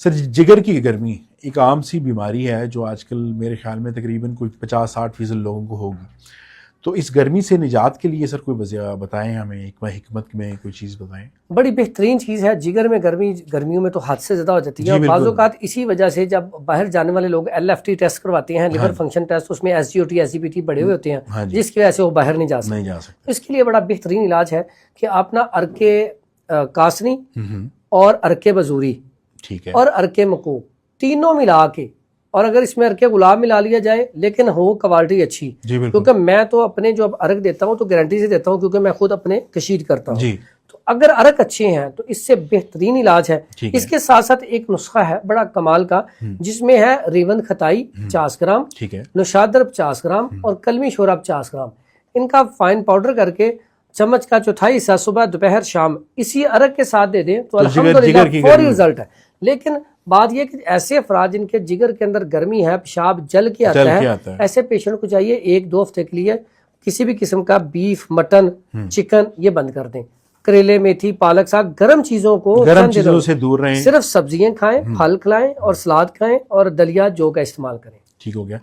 سر جگر کی گرمی ایک عام سی بیماری ہے جو آج کل میرے خیال میں تقریباً کوئی 50-60% لوگوں کو ہوگی. تو اس گرمی سے نجات کے لیے سر کوئی وجہ بتائیں ہمیں، ایک حکمت میں کوئی چیز بتائیں. بڑی بہترین چیز ہے. جگر میں گرمیوں میں تو حد سے زیادہ ہو جاتی ہے، اور بعض اوقات اسی وجہ سے جب باہر جانے والے لوگ LFT ٹیسٹ کرواتے ہیں، لیور فنکشن ٹیسٹ، اس میں SGOT SGPT بڑے ہوئے ہوتے ہیں جس کی وجہ سے وہ باہر نہیں جا سکتے. اس کے لیے بڑا بہترین علاج ہے کہ آپ نا ارک کاسنی اور ارک بزوری اور ارک مکو تینوں ملا کے، اور اگر اس میں ارک گلاب ملا لیا جائے لیکن ہو کوالٹی اچھی، کیونکہ میں تو اپنے جو ارک دیتا ہوں تو گارنٹی سے دیتا ہوں کیونکہ میں خود اپنے کشید کرتا ہوں. تو اگر ارک اچھے ہیں تو اس سے بہترین علاج ہے. اس کے ساتھ ساتھ ایک نسخہ ہے بڑا کمال کا جس میں ہے ریوند خطائی 50 گرام، نوشادر 50 گرام اور کلمی شورا 50 گرام. ان کا فائن پاؤڈر کر کے چمچ کا چوتھائی حصہ صبح دوپہر شام اسی ارک کے ساتھ دے دیں تو الحمدللہ فوری رزلٹ ہے. لیکن بات یہ کہ ایسے افراد جن کے جگر کے اندر گرمی ہے، پیشاب جل کے آتا ہے، ایسے پیشنٹ کو چاہیے 1-2 ہفتے کے لیے کسی بھی قسم کا بیف، مٹن، چکن یہ بند کر دیں. کریلے، میتھی، پالک، ساگ، گرم چیزوں سے دور رہیں، صرف سبزیاں کھائیں، پھل کھلائیں اور سلاد کھائیں اور دلیا جو کا استعمال کریں. ٹھیک ہو گیا.